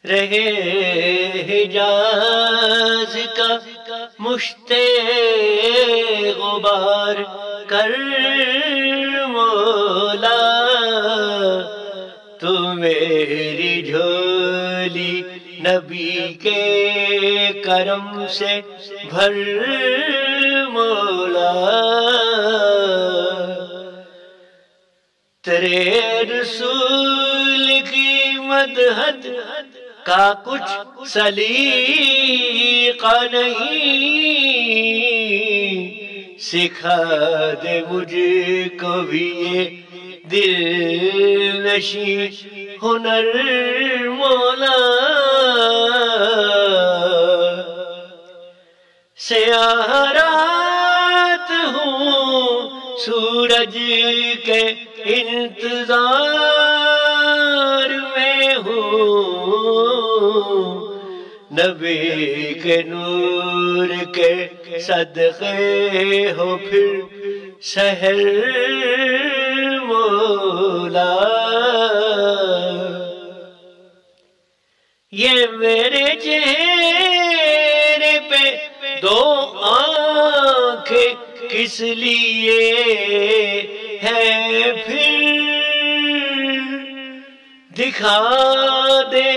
رہے حجاز کا مشت غبار کر مولا، تو میری جھولی نبی کے کرم سے بھر مولا، تیرے رسول کی مدحت کا کچھ سلیقہ نہیں، سکھا دے مجھ کو بھی یہ دل نشیں ہنر مولا، سیاہ رات ہوں سورج کے انتظار میں ہوں، نبی کے نور کے صدقے ہو پھر سحر مولا، یہ میرے چہرے پہ دو آنکھیں کس لیے ہے پھر، دکھا دے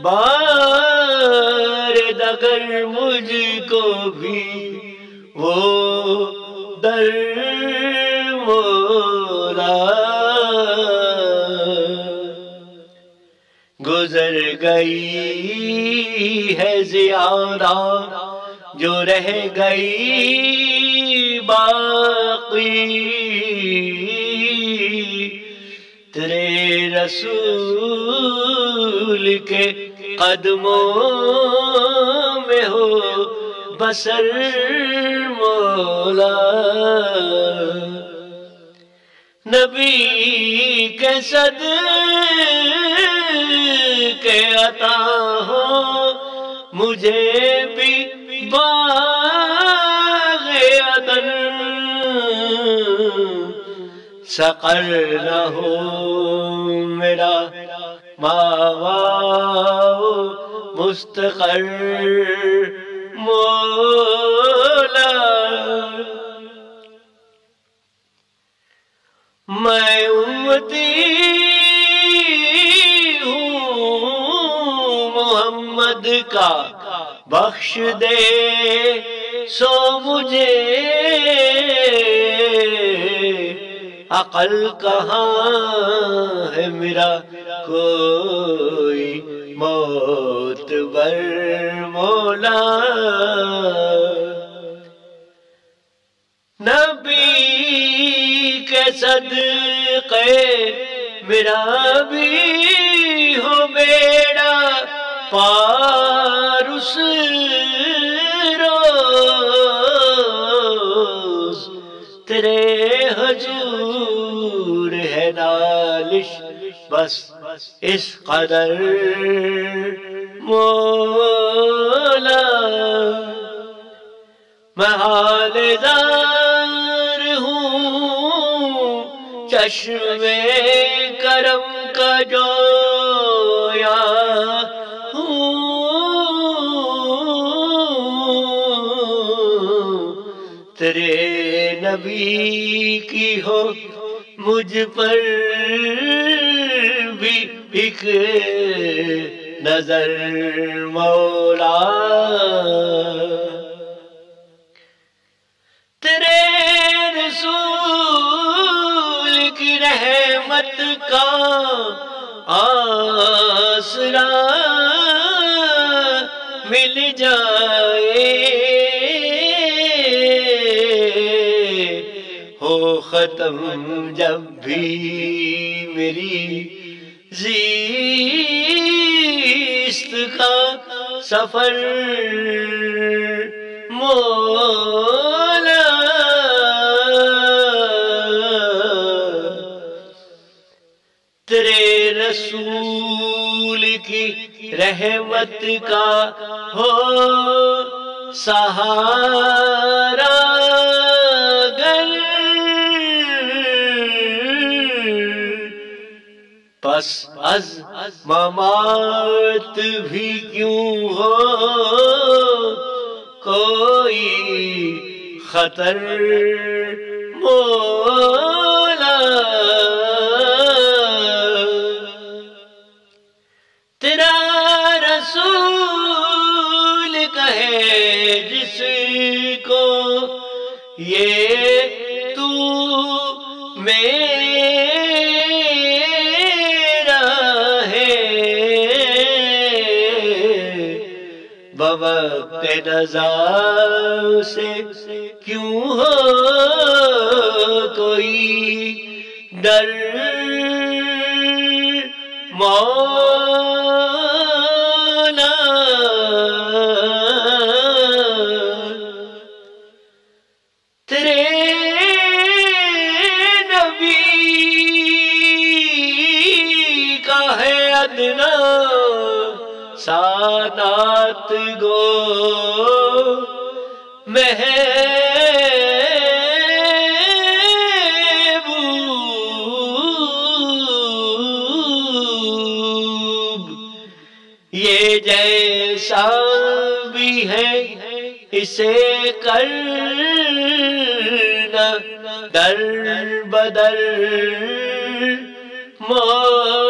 بارد اگر مجھ کو بھی وہ در مولا، گزر گئی ہے زیادہ جو رہ گئی باقی، تیرے رسول کے قدموں میں ہو بسر مولا، نبی کے صدقے عطا ہو مجھے بھی باغ عدن، سقر نہ ہو میرا ماوا مستقر مولا، میں امتی ہوں محمد کا، بخش دے سو مجھے، عقل کہاں ہے میرا کوئی معتبر مولا، نبی کے صدقے میرا بھی ہو بیڑا پار اس روز، تیرے حضور ہے نالش بس اس قدر مولا، میں حال دار ہوں چشمے کرم کا جویا ہوں، تیرے نبی کی ہو مجھ پر بھی ایک نظر مولا، تیرے رسول کی رحمت کا آسرا مل جائے، ہو ختم جب بھی میری زیست کا سفر مولا، تیرے رسول کی رحمت کا ہو سہارا گر بس از ممات بھی کیوں ہو کوئی خطر مولا، تیرا رسول کہے جس کو یہ تو میرا ہے، بوقت نزا سے کیوں ہو کوئی ڈر مولا، تیرے نبی کا ہے ادنا سادات گو محبوب، یہ جیسا بھی ہے اسے کرنا در بدر مولا۔